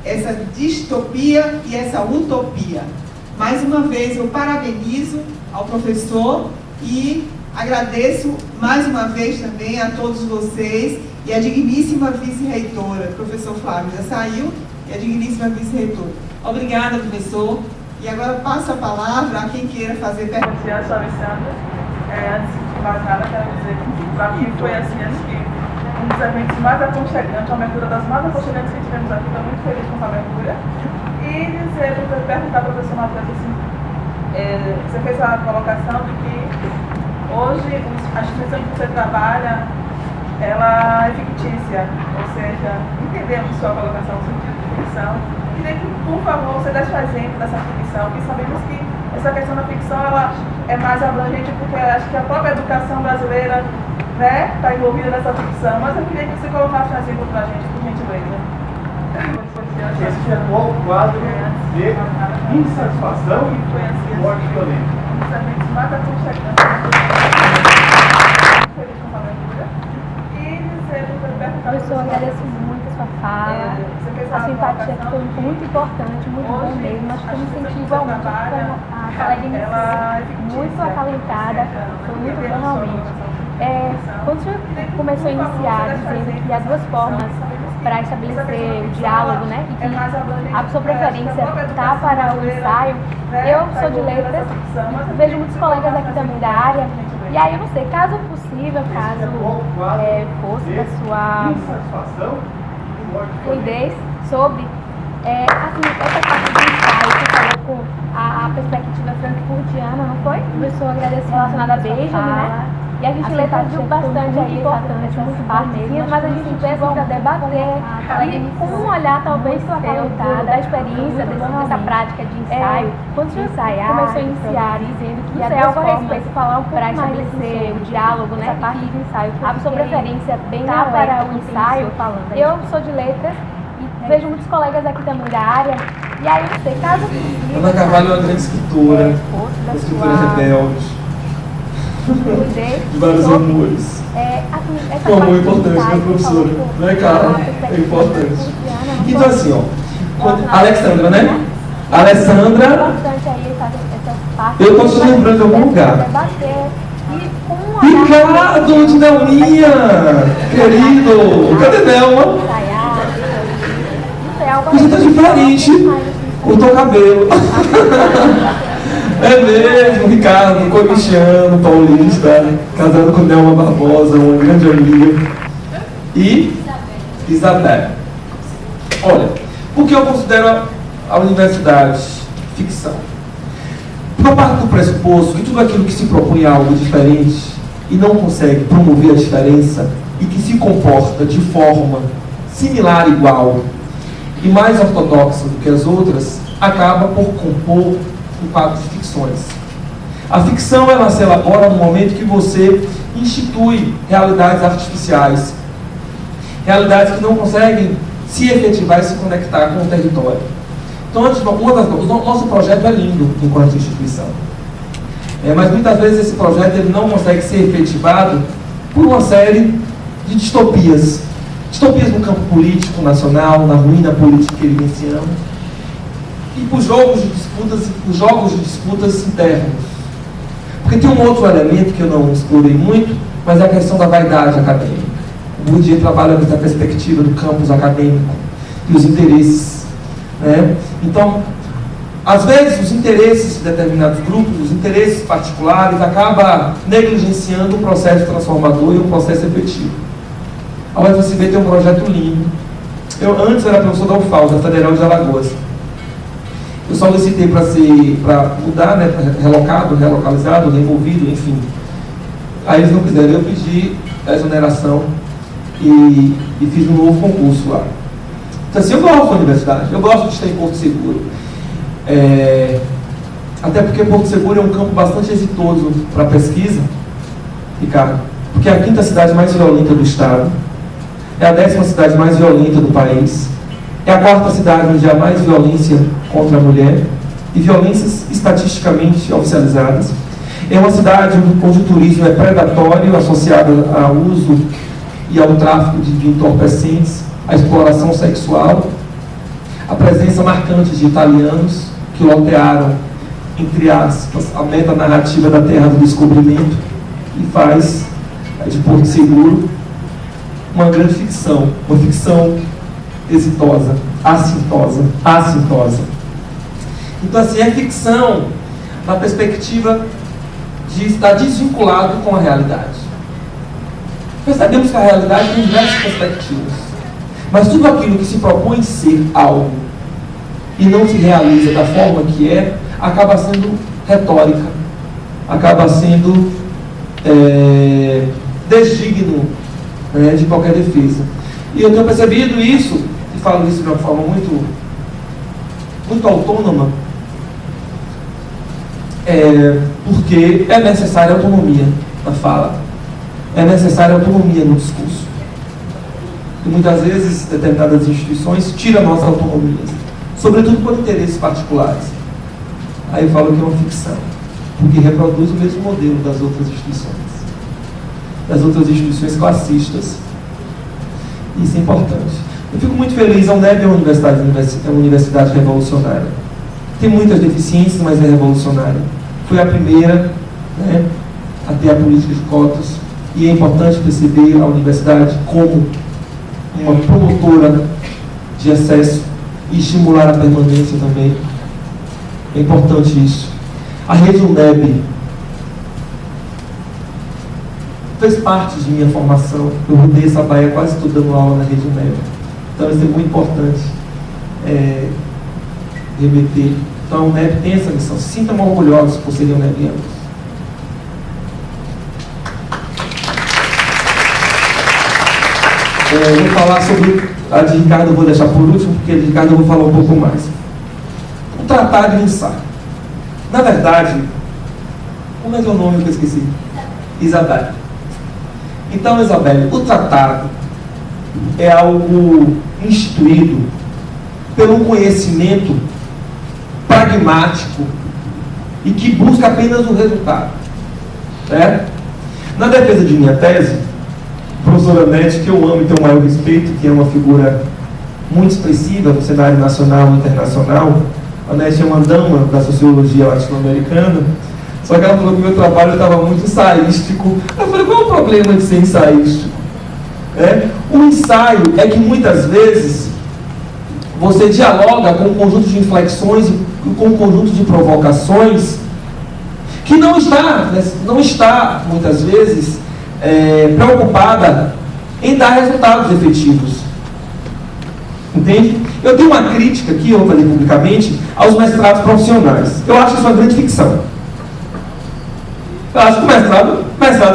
essa distopia e essa utopia. Mais uma vez eu parabenizo ao professor e agradeço mais uma vez também a todos vocês e a digníssima vice-reitora, professor Flávio já saiu, e a digníssima vice-reitora. Obrigada, professor. E agora passo a palavra a quem queira fazer perguntas. Bom dia, sou a Alessandra. Antes de mais nada, quero dizer que para mim foi assim, acho que um dos eventos mais aconchegantes, uma abertura das mais aconchegantes que tivemos aqui. Estou muito feliz com essa abertura. E dizer, perguntar para o professor Matheus assim, você fez a colocação de que hoje a instituição que você trabalha, ela é fictícia, ou seja, entendemos sua colocação, o sentido de ficção. Queria que, por favor, você desse um exemplo dessa ficção, porque sabemos que essa questão da ficção ela é mais abrangente, porque acho que a própria educação brasileira está envolvida nessa ficção, mas eu queria que você colocasse um exemplo para a gente, por gentileza. Esse é o quadro de insatisfação e morte violenta. Um dos eventos mais aconchegantes. Professor, agradeço muito a sua fala, a simpatia foi muito importante, muito bom mesmo, acho que eu me senti igualmente como a colega inicial, muito acalentada, foi muito bom realmente. Quando o senhor começou a iniciar dizendo que há duas formas para estabelecer o diálogo, né, e que a sua preferência está para o ensaio, eu sou de letras, vejo muitos colegas aqui também da área. E aí, eu não sei, caso possível, caso fosse da sua fluidez sobre assim, essa parte do ensaio, que falou com a perspectiva frankfurtiana, não foi? Começou a agradecer relacionada a Benjamin, né? E a gente lê bastante aí essas partes, mas a gente vê para debater e com um olhar talvez acalentado da experiência dessa prática de ensaio, quando você começou a iniciar dizendo que isso é algo a respeito, falar um pouco para estabelecer o diálogo, né, parte de ensaio, a sua preferência bem para o ensaio, eu sou de letras e vejo muitos colegas aqui também da área, e aí não sei, caso possível... Ana Carvalho é uma grande escritora, uma escritora rebelde, de vários amores. O amor é importante, né, professora? Não é, cara? É importante. Então, assim, ó, Alexandra, né? Alessandra, eu estou te lembrando de algum lugar. Ricardo de Delminha, querido, cadê Delma? Você está diferente, o teu cabelo. É mesmo, Ricardo, comichiano, paulista, casado com Delma Barbosa, uma grande amiga. E Isabel. Olha, por que eu considero a universidade ficção? Porque eu parto do pressuposto que tudo aquilo que se propõe a algo diferente e não consegue promover a diferença e que se comporta de forma similar, igual e mais ortodoxa do que as outras, acaba por compor um quadro de ficções. A ficção ela se elabora no momento que você institui realidades artificiais, realidades que não conseguem se efetivar e se conectar com o território. Então, o nosso projeto é lindo enquanto instituição, mas muitas vezes esse projeto ele não consegue ser efetivado por uma série de distopias no campo político nacional, na ruína política que vivenciamos, e por jogos de disputas internos. Porque tem um outro elemento que eu não explorei muito, mas é a questão da vaidade acadêmica. O Bourdieu trabalha nessa perspectiva do campus acadêmico e os interesses, né? Então, às vezes, os interesses de determinados grupos, os interesses particulares, acabam negligenciando o processo transformador e o processo efetivo. A UFSB tem um projeto lindo. Eu antes era professor da UFAL, da Federal de Alagoas. Eu solicitei para mudar, né, relocalizado, removido, enfim. Aí eles não quiseram, eu pedi a exoneração e fiz um novo concurso lá. Então assim, eu gosto da universidade, eu gosto de estar em Porto Seguro. Até porque Porto Seguro é um campo bastante exitoso para pesquisa, Ricardo, porque é a 5ª cidade mais violenta do estado, é a 10ª cidade mais violenta do país, é a 4ª cidade onde há mais violência contra a mulher e violências estatisticamente oficializadas. É uma cidade onde o turismo é predatório, associado ao uso e ao tráfico de entorpecentes. a exploração sexual, a presença marcante de italianos que lotearam, entre aspas, a metanarrativa da Terra do Descobrimento e faz de Porto Seguro uma grande ficção, uma ficção exitosa, assintosa. Então, assim, é ficção na perspectiva de estar desvinculado com a realidade. Percebemos que a realidade tem diversas perspectivas, mas tudo aquilo que se propõe ser algo e não se realiza da forma que é, acaba sendo retórica, acaba sendo desdigno, né, de qualquer defesa. E eu tenho percebido isso, e falo isso de uma forma muito autônoma, porque é necessária autonomia na fala, é necessária autonomia no discurso. E muitas vezes determinadas instituições tiram nossas autonomias, sobretudo por interesses particulares. Aí eu falo que é uma ficção, porque reproduz o mesmo modelo das outras instituições classistas. Isso é importante. Eu fico muito feliz. A UNEB é uma universidade revolucionária. Tem muitas deficiências, mas é revolucionária. Foi a primeira, né, a ter a política de cotas, e é importante perceber a universidade como uma promotora de acesso e estimular a permanência também. É importante isso. A rede UNEB fez parte de minha formação. Eu rodei essa Bahia quase toda dando aula na rede UNEB. Então isso é muito importante remeter. Então a UNEB tem essa missão. Se sintam orgulhosos por serem unebianos. Eu vou falar sobre a de Ricardo, eu vou deixar por último, porque a de Ricardo eu vou falar um pouco mais. O tratado de ensaio. Na verdade, como é que é o nome que eu esqueci? Isabelle. Então, Isabelle, o tratado é algo instituído pelo conhecimento pragmático e que busca apenas o resultado. Certo? Na defesa de minha tese, a professora Nete, que eu amo e tenho o maior respeito, que é uma figura muito expressiva no cenário nacional e internacional, a Nete é uma dama da sociologia latino-americana, só que ela falou que o meu trabalho estava muito ensaístico. Eu falei, qual é o problema de ser ensaístico? O ensaio é que muitas vezes você dialoga com um conjunto de inflexões e com um conjunto de provocações que não está muitas vezes preocupada em dar resultados efetivos. Entende? Eu tenho uma crítica aqui, eu vou fazer publicamente, aos mestrados profissionais. Eu acho isso uma grande ficção. Eu acho que o mestrado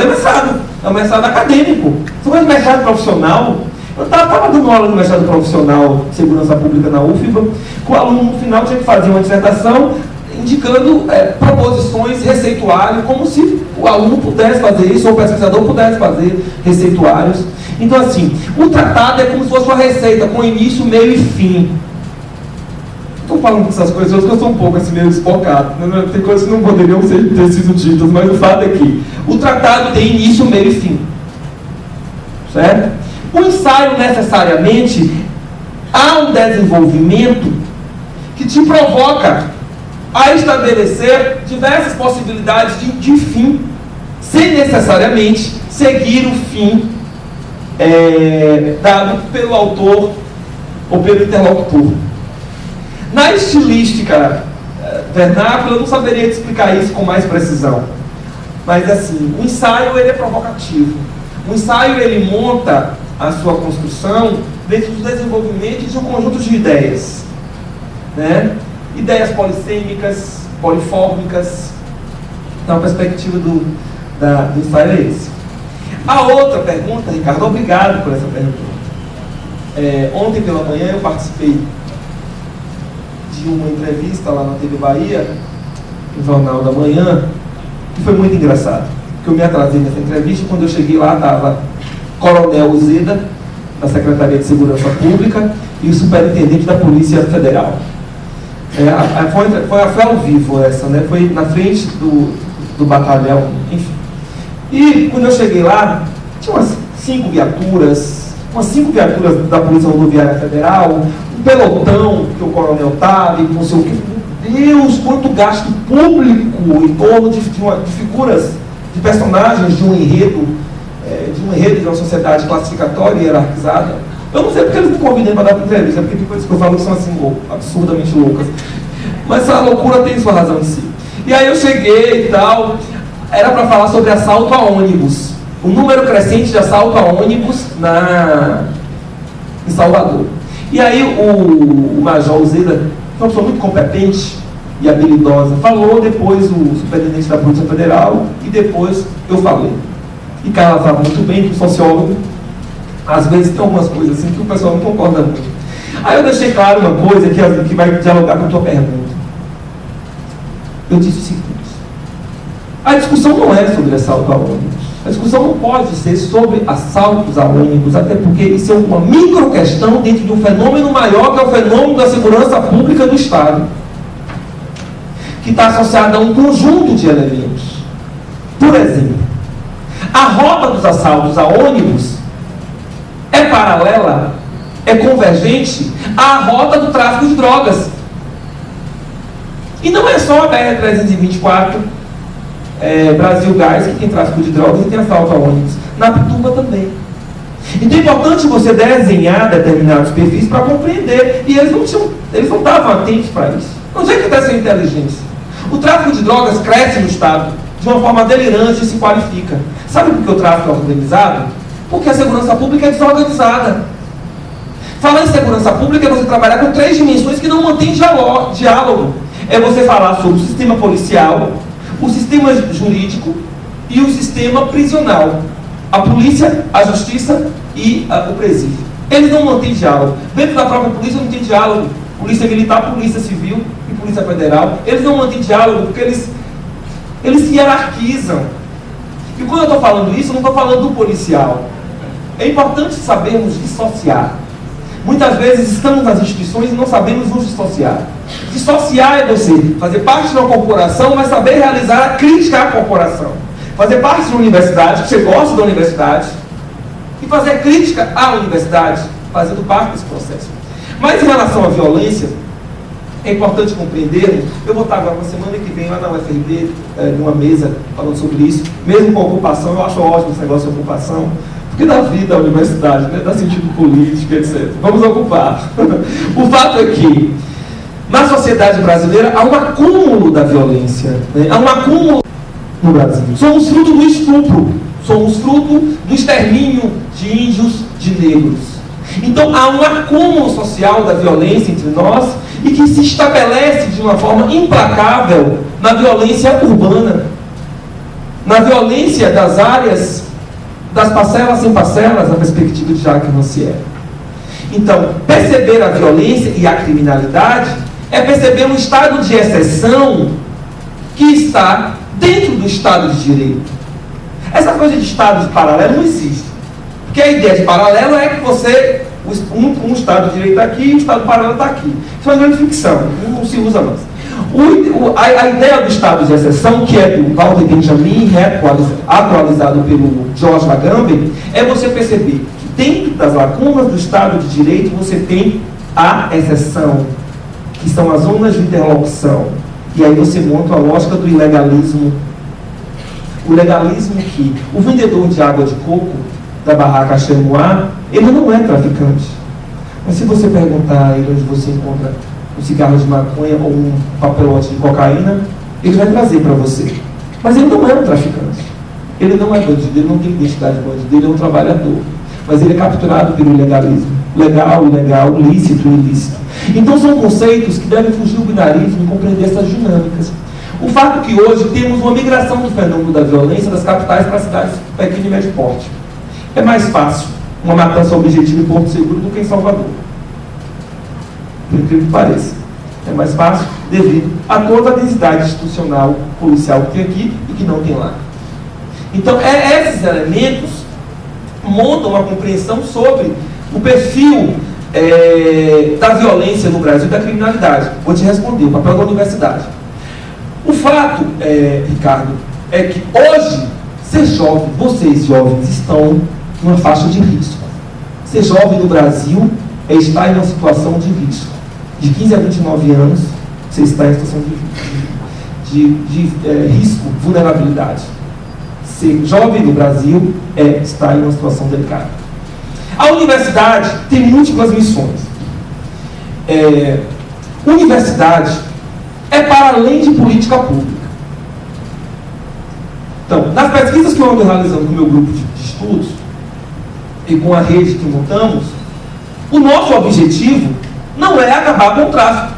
é mestrado. É um mestrado acadêmico. Se fosse mestrado profissional, eu estava dando aula no mestrado profissional de segurança pública na UFBA, que o aluno no final tinha que fazer uma dissertação indicando proposições, receituário, como se o aluno pudesse fazer isso, ou o pesquisador pudesse fazer receituários. Então, assim, o tratado é como se fosse uma receita, com início, meio e fim. Estou falando dessas coisas, eu sou um pouco assim, meio espocado. Tem coisas que não poderiam ter sido ditas, mas o fato é que o tratado tem início, meio e fim. Certo? O ensaio, necessariamente, há um desenvolvimento que te provoca a estabelecer diversas possibilidades de fim, sem necessariamente seguir o fim dado pelo autor ou pelo interlocutor. Na estilística vernácula, eu não saberia te explicar isso com mais precisão. Mas, assim, o ensaio ele é provocativo. O ensaio ele monta a sua construção dentro do desenvolvimento de um conjunto de ideias. Né? Ideias polissêmicas, polifórmicas. Então, a perspectiva do ensaio é esse. A outra pergunta, Ricardo, obrigado por essa pergunta. Ontem pela manhã eu participei de uma entrevista lá na TV Bahia, no Jornal da Manhã, que foi muito engraçado, porque eu me atrasei nessa entrevista e quando eu cheguei lá estava Coronel Uzeda, da Secretaria de Segurança Pública, e o Superintendente da Polícia Federal. Foi ao vivo essa, né? Foi na frente do batalhão, enfim. E quando eu cheguei lá, tinha umas 5 viaturas, umas 5 viaturas da Polícia Rodoviária Federal, um pelotão que o coronel estava, não sei o que. Meu Deus, quanto gasto público em torno de figuras, de personagens de um enredo, de uma sociedade classificatória e hierarquizada. Eu não sei porque eles me convidam para dar entrevista, porque tem coisas que eu falo que são assim, absurdamente loucas. Mas a loucura tem sua razão em si. E aí eu cheguei e tal, era para falar sobre assalto a ônibus. O número crescente de assalto a ônibus em Salvador. E aí o Major Zeda, uma pessoa muito competente e habilidosa, falou, depois o superintendente da Polícia Federal, e depois eu falei. E Carla sabe muito bem que o sociólogo, às vezes tem algumas coisas assim que o pessoal não concorda muito. Aí eu deixei claro uma coisa que vai dialogar com a tua pergunta. Eu disse o seguinte: a discussão não é sobre assalto a ônibus. A discussão não pode ser sobre assaltos a ônibus, até porque isso é uma micro questão dentro de um fenômeno maior, que é o fenômeno da segurança pública do Estado, que está associado a um conjunto de elementos. Por exemplo, a rota dos assaltos a ônibus é paralela, é convergente à rota do tráfico de drogas. E não é só a BR-324, Brasil Gás, que tem tráfico de drogas e tem assalto a ônibus. Na Pituba também. Então é importante você desenhar determinados perfis para compreender. E eles não estavam atentos para isso. Onde é que está essa inteligência? O tráfico de drogas cresce no Estado de uma forma delirante e se qualifica. Sabe por que o tráfico é organizado? Porque a segurança pública é desorganizada. Falar em segurança pública é você trabalhar com 3 dimensões que não mantêm diálogo. É você falar sobre o sistema policial, o sistema jurídico e o sistema prisional. A polícia, a justiça e o presídio. Eles não mantêm diálogo. Dentro da própria polícia não tem diálogo. Polícia militar, polícia civil e polícia federal. Eles não mantêm diálogo porque eles se hierarquizam. E quando eu estou falando isso, eu não estou falando do policial. É importante sabermos dissociar. Muitas vezes estamos nas instituições e não sabemos nos dissociar. Dissociar é você fazer parte de uma corporação, mas saber realizar a crítica à corporação. Fazer parte de uma universidade, que você gosta da universidade, e fazer crítica à universidade, fazendo parte desse processo. Mas em relação à violência, é importante compreender. Eu vou estar agora na semana que vem lá na UFRB, numa mesa falando sobre isso, mesmo com ocupação. Eu acho ótimo esse negócio de ocupação, porque dá vida à universidade, né? Dá sentido político, etc. Vamos ocupar. O fato é que, na sociedade brasileira, há um acúmulo da violência, né? Há um acúmulo no Brasil. Somos fruto do estupro, somos fruto do extermínio de índios, de negros. Então há um acúmulo social da violência entre nós e que se estabelece de uma forma implacável na violência urbana, na violência das áreas, das parcelas sem parcelas, na perspectiva de Jacques Rancière. Então, perceber a violência e a criminalidade é perceber um estado de exceção que está dentro do Estado de Direito. Essa coisa de Estado de paralelo não existe. Porque a ideia de paralelo é que você, um Estado de Direito está aqui e um Estado paralelo está aqui. Isso é uma grande ficção, não se usa mais. A ideia do Estado de exceção, que é do Walter Benjamin, atualizado pelo George Agamben, é você perceber que dentro das lacunas do Estado de Direito você tem a exceção, que são as zonas de interlocução. E aí você monta a lógica do ilegalismo. O legalismo que o vendedor de água de coco da barraca Chemois, ele não é traficante. Mas se você perguntar a ele onde você encontra um cigarro de maconha ou um papelote de cocaína, ele vai trazer para você. Mas ele não é um traficante. Ele não é bandido, ele não tem identidade de bandido, ele é um trabalhador. Mas ele é capturado pelo ilegalismo. Legal, ilegal, lícito e ilícito. Então são conceitos que devem fugir do binarismo e compreender essas dinâmicas. O fato é que hoje temos uma migração do fenômeno da violência das capitais para cidades de pequeno e médio porte. É mais fácil uma matança objetiva em Porto Seguro do que em Salvador. Por incrível que pareça. É mais fácil devido a toda a densidade institucional policial que tem aqui e que não tem lá. Então, esses elementos montam uma compreensão sobre o perfil da violência no Brasil e da criminalidade. Vou te responder, o papel da universidade. O fato, Ricardo, é que hoje, ser jovem, vocês jovens estão numa faixa de risco. Ser jovem no Brasil é estar em uma situação de risco. De 15 a 29 anos, você está em situação de risco, vulnerabilidade. Ser jovem no Brasil é estar em uma situação delicada. A universidade tem múltiplas missões. Universidade é para além de política pública. Então, nas pesquisas que eu ando realizando com o meu grupo de estudos e com a rede que montamos, o nosso objetivo não é acabar com o tráfico.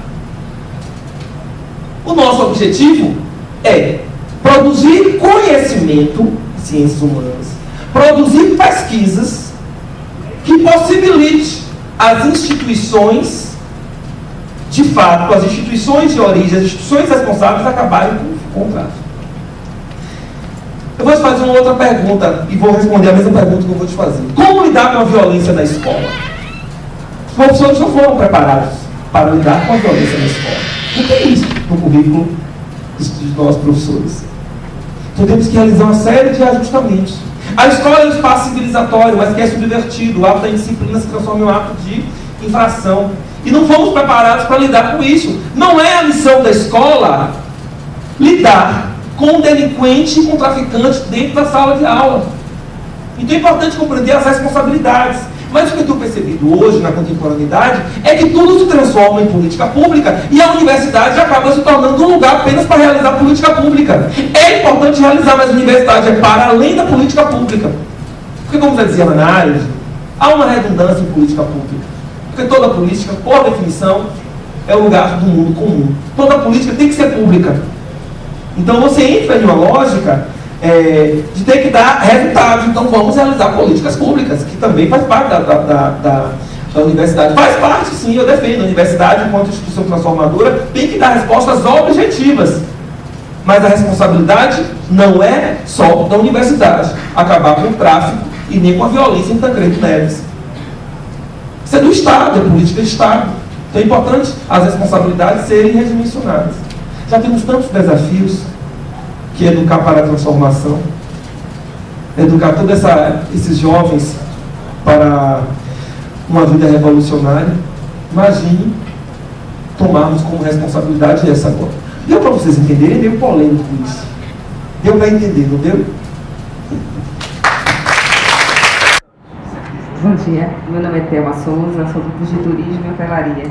O nosso objetivo é produzir conhecimento em ciências humanas, produzir pesquisas que possibilite as instituições, de fato, as instituições de origem, as instituições responsáveis acabarem com o tráfico. Eu vou te fazer uma outra pergunta e vou responder a mesma pergunta que eu vou te fazer. Como lidar com a violência na escola? Os professores não foram preparados para lidar com a violência na escola. Não tem isso no currículo de nós professores. Então temos que realizar uma série de ajustamentos. A escola é um espaço civilizatório, mas que é subvertido. O ato da indisciplina se transforma em um ato de infração. E não fomos preparados para lidar com isso. Não é a missão da escola lidar com o delinquente e com o traficante dentro da sala de aula. Então é importante compreender as responsabilidades. Mas o que eu tenho percebido hoje, na contemporaneidade, é que tudo se transforma em política pública e a universidade acaba se tornando um lugar apenas para realizar política pública. É importante realizar, mas a universidade é para além da política pública. Porque, como já dizia na área, há uma redundância em política pública. Porque toda política, por definição, é o lugar do mundo comum. Toda política tem que ser pública. Então você entra em uma lógica de ter que dar resultados. Então vamos realizar políticas públicas, que também faz parte da universidade. Faz parte, sim, eu defendo. A universidade, enquanto instituição transformadora, tem que dar respostas objetivas. Mas a responsabilidade não é só da universidade acabar com o tráfico e nem com a violência em Tancredo Neves. Isso é do Estado, é política de Estado. Então é importante as responsabilidades serem redimensionadas. Já temos tantos desafios que educar para a transformação, educar todos esses jovens para uma vida revolucionária. Imagine tomarmos como responsabilidade essa agora. Deu para vocês entenderem? É meio polêmico isso. Deu para entender, não deu? Bom dia, meu nome é Thelma Souza, sou do curso de Turismo e Hotelaria.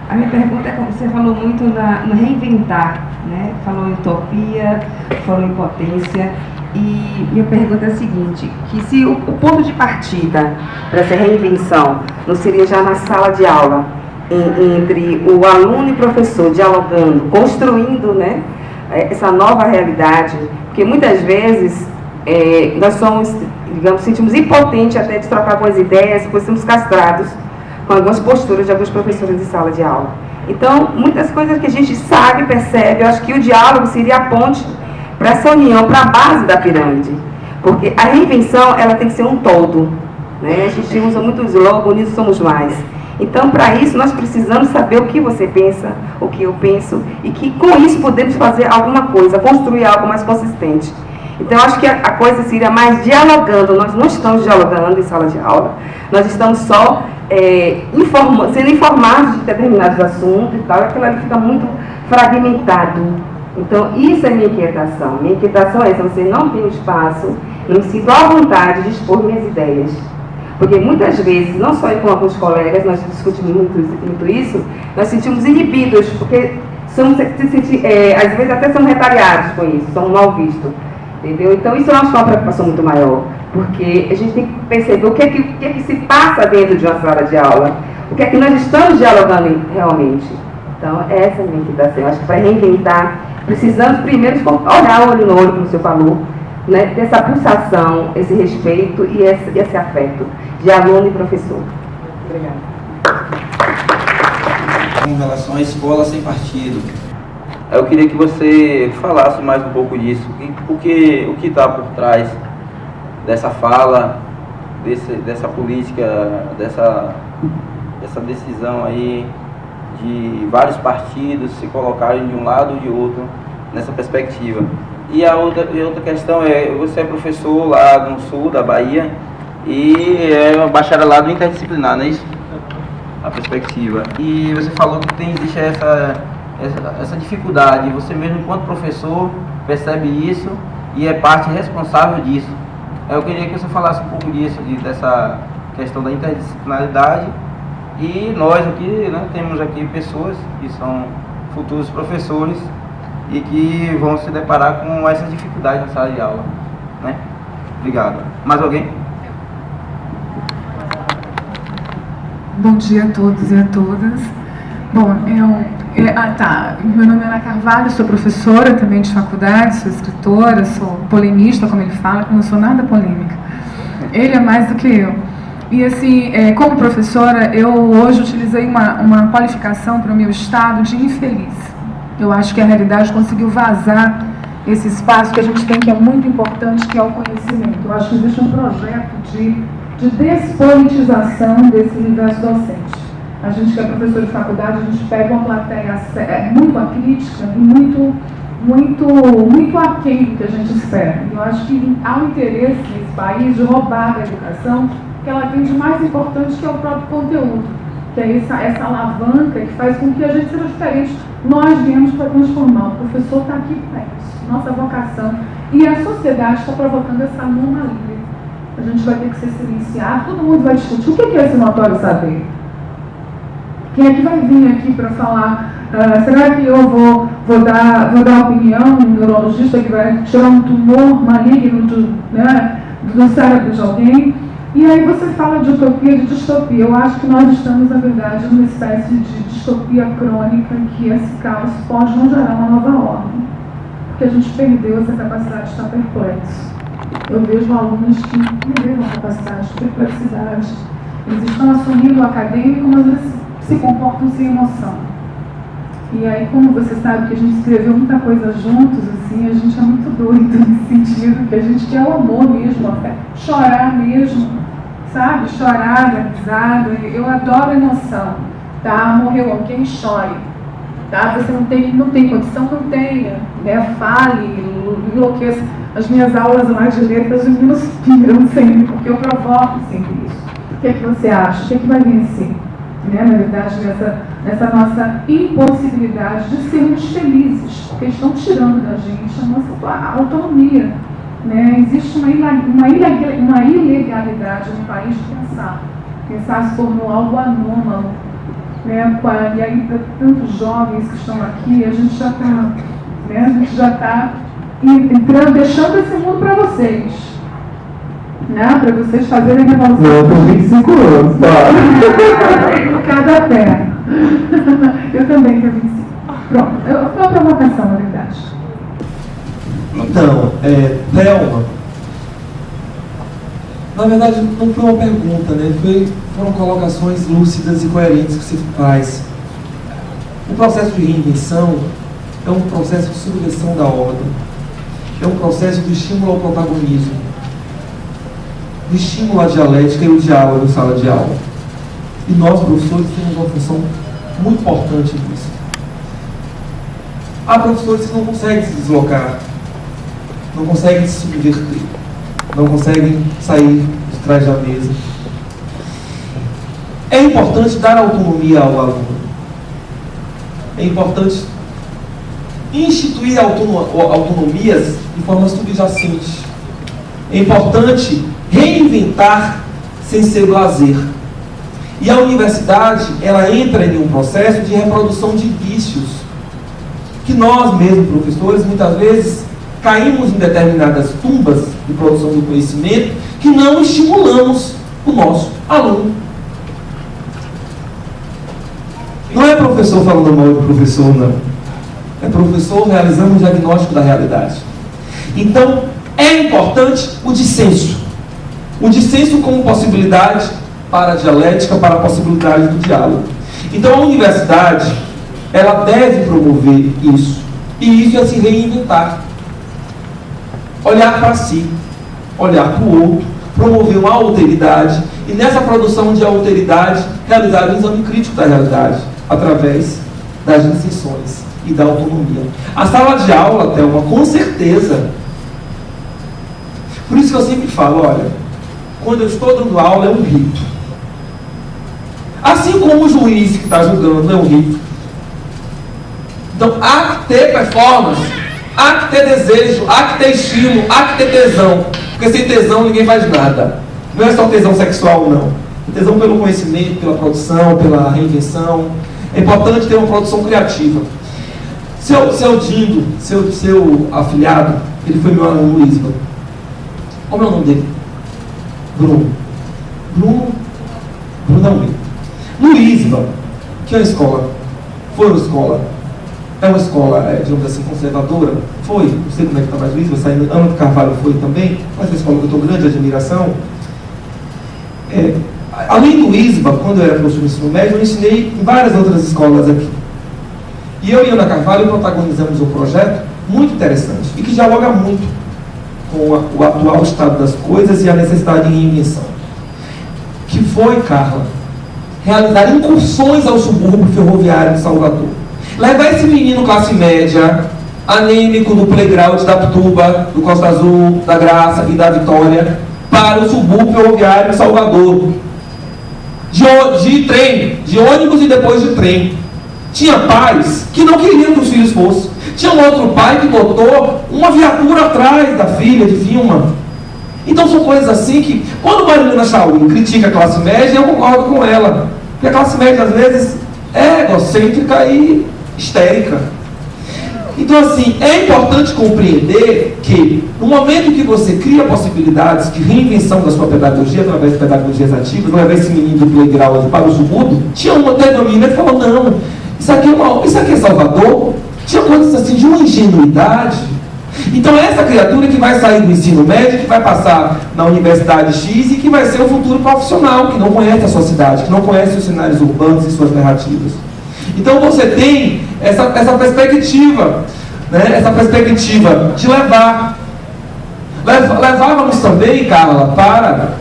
A minha pergunta é como você falou muito no reinventar, né? Falou em utopia, falou em potência, e minha pergunta é a seguinte, que se o ponto de partida para essa reinvenção não seria já na sala de aula, entre o aluno e o professor dialogando, construindo, né, essa nova realidade, porque muitas vezes nós somos, digamos, sentimos impotentes até de trocar algumas ideias, pois somos castrados com algumas posturas de alguns professores de sala de aula. Então, muitas coisas que a gente sabe, percebe, eu acho que o diálogo seria a ponte para essa união, para a base da pirâmide. Porque a reinvenção, ela tem que ser um todo, né? A gente usa muito o slogan, unidos somos mais. Então, para isso, nós precisamos saber o que você pensa, o que eu penso, e que com isso podemos fazer alguma coisa, construir algo mais consistente. Então, eu acho que a coisa seria mais dialogando. Nós não estamos dialogando em sala de aula, nós estamos só sendo informados de determinados assuntos e tal, e aquilo ali fica muito fragmentado. Então, isso é minha inquietação. Minha inquietação é essa: você não tem o espaço, não me sinto à vontade de expor minhas ideias. Porque muitas vezes, não só eu com alguns colegas, nós discutimos muito isso, nós sentimos inibidos, porque somos, às vezes até somos retaliados com isso, somos mal vistos. Entendeu? Então, isso eu acho que é uma preocupação muito maior, porque a gente tem que perceber o que é que se passa dentro de uma sala de aula, o que é que nós estamos dialogando realmente. Então, essa é a minha inquietação. Eu acho que para reinventar, precisamos primeiro olhar olho no olho, como o senhor falou, né, dessa pulsação, esse respeito e esse afeto de aluno e professor. Obrigada. Em relação à escola sem partido, eu queria que você falasse mais um pouco disso, porque o que está por trás dessa fala, dessa política, dessa decisão aí de vários partidos se colocarem de um lado ou de outro nessa perspectiva. E a outra questão é, você é professor lá no sul da Bahia, E é um bacharelado interdisciplinar, não é isso? A perspectiva. E você falou que existe essa dificuldade, você mesmo enquanto professor percebe isso e é parte responsável disso. Eu queria que você falasse um pouco disso, dessa questão da interdisciplinaridade. E nós aqui, né, temos aqui pessoas que são futuros professores e que vão se deparar com essas dificuldades na sala de aula, né? Obrigado. Mais alguém? Bom dia a todos e a todas. Bom, meu nome é Ana Carvalho, sou professora também de faculdade, sou escritora, sou polemista, como ele fala, que não sou nada polêmica. Ele é mais do que eu. E assim, como professora, eu hoje utilizei uma qualificação para o meu estado de infeliz. Eu acho que a realidade conseguiu vazar esse espaço que a gente tem, que é muito importante, que é o conhecimento. Eu acho que existe um projeto de despolitização desse universo docente. A gente que é professor de faculdade, a gente pega uma plateia muito acrítica e muito aquém do que a gente espera. Eu acho que há um interesse nesse país de roubar da educação que ela tem de mais importante, que é o próprio conteúdo, que é essa alavanca que faz com que a gente seja diferente. Nós viemos para transformar, o professor está aqui para isso, nossa vocação, e a sociedade está provocando essa anomalia. A gente vai ter que ser silenciado, todo mundo vai discutir o que é esse notório saber. Quem é que vai vir aqui para falar? Será que eu vou dar opinião, um neurologista que vai tirar um tumor maligno do cérebro de alguém? E aí você fala de utopia, de distopia. Eu acho que nós estamos, na verdade, numa espécie de distopia crônica, que esse caos pode não gerar uma nova ordem. Porque a gente perdeu essa capacidade de estar perplexo. Eu vejo alunos que perderam a capacidade de perplexidade. Eles estão assumindo o acadêmico, mas eles se comportam sem emoção. E aí, como você sabe que a gente escreveu muita coisa juntos, assim, a gente é muito doido nesse sentido, que a gente quer o amor mesmo, até chorar mesmo, sabe? Chorar, dar risada. Eu adoro a emoção, tá? Morreu alguém, chore. Tá? Você não tem condição, não tenha, né? Fale, enlouqueça. As minhas aulas lá de letras, os meninos piram sempre, porque eu provoco sempre isso. O que é que você acha? O que é que vai vencer? Né? Na verdade, nessa nossa impossibilidade de sermos felizes, porque estão tirando da gente a nossa autonomia. Né? Existe uma ilegalidade no país de pensar. Pensar se tornou algo anômalo. Né? E aí, para tantos jovens que estão aqui, a gente já está entrando, deixando esse mundo para vocês. Né? Para vocês fazerem a revolução. Eu tenho 25 anos, tá? Cada pé. Eu também tenho 25. Pronto, foi uma provocação, na verdade. Então, Thelma, na verdade não foi uma pergunta, né? Foram colocações lúcidas e coerentes que você faz. O processo de reinvenção é um processo de subversão da ordem, é um processo de estímulo ao protagonismo, de estímulo à dialética e ao diálogo em sala de aula. E nós, professores, temos uma função muito importante nisso. Há professores que não conseguem se deslocar, não conseguem se subverter, não conseguem sair de trás da mesa. É importante dar autonomia ao aluno. É importante instituir autonomias de forma subjacente. É importante reinventar sem ser lazer. E a universidade, ela entra em um processo de reprodução de vícios, que nós mesmos, professores, muitas vezes caímos em determinadas tumbas de produção do conhecimento que não estimulamos o nosso aluno. Não é professor falando mal de professor, não. É professor realizando um diagnóstico da realidade. Então, é importante o dissenso. O dissenso como possibilidade para a dialética, para a possibilidade do diálogo. Então, a universidade, ela deve promover isso. E isso é se reinventar. Olhar para si, olhar para o outro, promover uma alteridade. E nessa produção de alteridade, realizar um exame crítico da realidade, através das distinções e da autonomia. A sala de aula, Thelma, com certeza. Por isso que eu sempre falo, olha, quando eu estou dando aula, é um rito. Assim como o juiz que está julgando é um rito. Então, há que ter performance, há que ter desejo, há que ter estímulo, há que ter tesão. Porque sem tesão ninguém faz nada. Não é só tesão sexual, não. Tesão pelo conhecimento, pela produção, pela reinvenção. É importante ter uma produção criativa. Seu Dindo, seu afilhado, ele foi meu aluno no ISBA. Como é o nome dele? Bruno Almeida. No ISBA, que é uma escola, foi uma escola, é uma escola, digamos assim, conservadora, foi, não sei como é que está mais o ISBA, saindo, Ana do Carvalho foi também, mas é uma escola que eu estou grande admiração. Além do ISBA, quando eu era professor de ensino médio, eu ensinei em várias outras escolas aqui. E eu e Ana Carvalho protagonizamos um projeto muito interessante e que dialoga muito com o atual estado das coisas e a necessidade de reinvenção. Que foi, Carla, realizar incursões ao subúrbio ferroviário de Salvador. Levar esse menino classe média, anêmico do playground da Pituba, do Costa Azul, da Graça e da Vitória, para o subúrbio ferroviário de Salvador. De trem, de ônibus e depois de trem. Tinha pais que não queriam que os filhos fossem. Tinha um outro pai que botou uma viatura atrás da filha de Vilma. Então são coisas assim que, quando Marilena Chaui critica a classe média, eu concordo com ela. Porque a classe média, às vezes, é egocêntrica e histérica. Então, assim, é importante compreender que, no momento que você cria possibilidades de reinvenção da sua pedagogia, através de pedagogias ativas, levar esse menino do playground para o subúrbio, tinha uma denominação que falou, não, isso aqui é Salvador. Tinha coisas assim de uma ingenuidade. Então, essa criatura que vai sair do ensino médio, que vai passar na universidade X e que vai ser o futuro profissional, que não conhece a sua cidade, que não conhece os cenários urbanos e suas narrativas. Então, você tem essa perspectiva, né? Essa perspectiva de levar. Levávamos também, Carla, para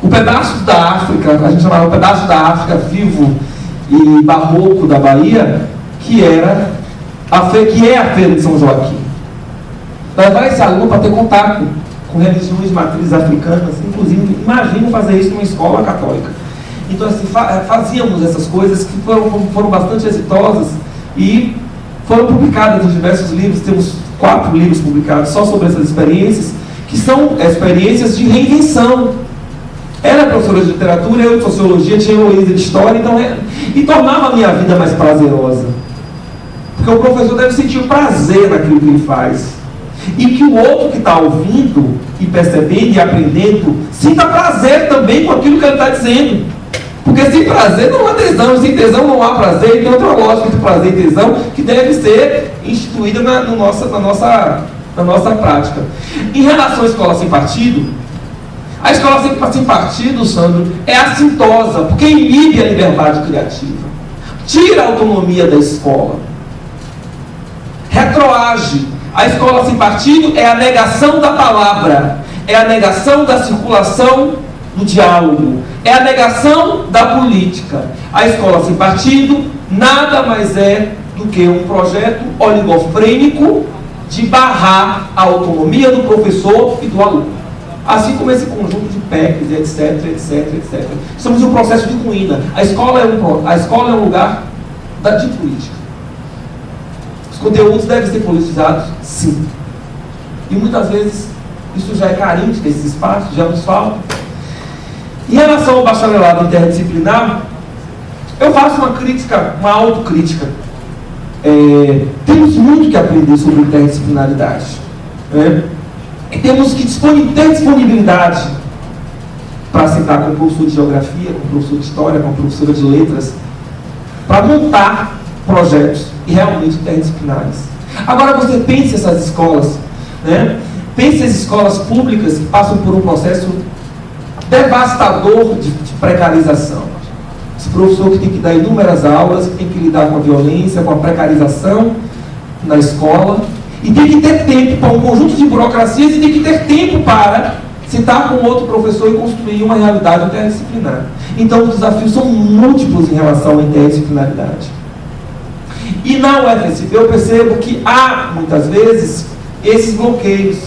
o pedaço da África, a gente chamava o pedaço da África vivo e barroco da Bahia, que é a Feira de São Joaquim. Levar esse aluno para ter contato com religiões matrizes africanas, inclusive, imagino fazer isso numa escola católica. Então, assim, fazíamos essas coisas que foram bastante exitosas e foram publicadas em diversos livros. Temos 4 livros publicados só sobre essas experiências, que são experiências de reinvenção. Ela é professora de literatura, eu de sociologia, tinha Heloísa de história, e tornava a minha vida mais prazerosa. Porque o professor deve sentir prazer naquilo que ele faz. E que o outro que está ouvindo e percebendo e aprendendo sinta prazer também com aquilo que ele está dizendo. Porque sem prazer não há tesão, sem tesão não há prazer. Tem outra lógica de prazer e tesão que deve ser instituída na nossa prática. Em relação à escola sem partido, a escola sem partido, Sandro, é assintosa, porque inibe a liberdade criativa, tira a autonomia da escola, retroage. A escola sem partido é a negação da palavra, é a negação da circulação do diálogo, é a negação da política. A escola sem partido nada mais é do que um projeto oligofrênico de barrar a autonomia do professor e do aluno. Assim como esse conjunto de PECs, etc, etc, etc. Estamos em um processo de ruína. A escola é um lugar de política. Os conteúdos devem ser politizados, sim. E muitas vezes isso já é carente desses espaços, já nos falta. Em relação ao bacharelado interdisciplinar, eu faço uma crítica, uma autocrítica. Temos muito que aprender sobre interdisciplinaridade. Né? E temos que ter disponibilidade para sentar com o professor de geografia, com o professor de história, com a professora de letras, para montar projetos e realmente interdisciplinares. Agora você pense essas escolas, né? Pense as escolas públicas que passam por um processo devastador de precarização. Esse professor que tem que dar inúmeras aulas, que tem que lidar com a violência, com a precarização na escola, e tem que ter tempo para um conjunto de burocracias e tem que ter tempo para sentar com outro professor e construir uma realidade interdisciplinar. Então os desafios são múltiplos em relação à interdisciplinaridade. E na UFSB eu percebo que há, muitas vezes, esses bloqueios,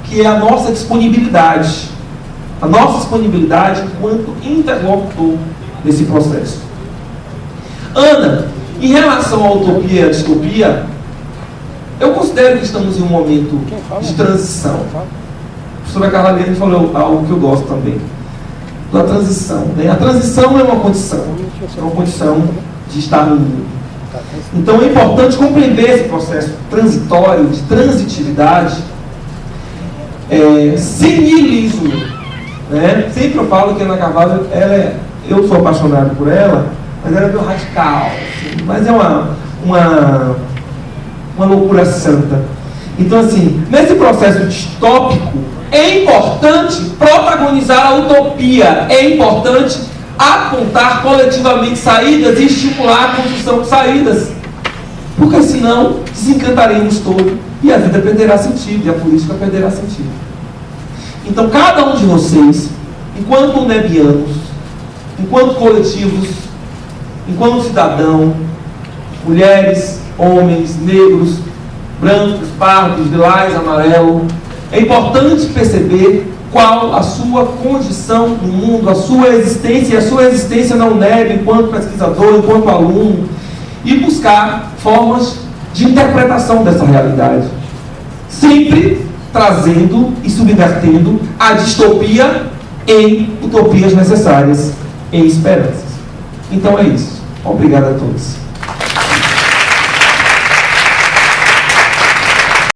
que é a nossa disponibilidade. a nossa disponibilidade enquanto interlocutor desse processo. Ana, em relação à utopia e à distopia, eu considero que estamos em um momento de transição. A professora Carla Liane falou algo que eu gosto também, da transição. Né? A transição é uma condição de estar no mundo. Então é importante compreender esse processo transitório, de transitividade, sem niilismo. Né? Sempre eu falo que a Ana Carvalho, eu sou apaixonado por ela, mas ela é meio radical, assim, mas é uma loucura santa. Então, assim, nesse processo distópico, é importante protagonizar a utopia, é importante apontar coletivamente saídas e estimular a construção de saídas, porque senão desencantaremos todo e a vida perderá sentido, e a política perderá sentido. Então, cada um de vocês, enquanto nebianos, enquanto coletivos, enquanto cidadão, mulheres, homens, negros, brancos, pardos, lilás, amarelo, é importante perceber qual a sua condição no mundo, a sua existência, e a sua existência na UNEB, enquanto pesquisador, enquanto aluno, e buscar formas de interpretação dessa realidade. Sempre trazendo e subvertendo a distopia em utopias necessárias, em esperanças. Então é isso. Obrigado a todos.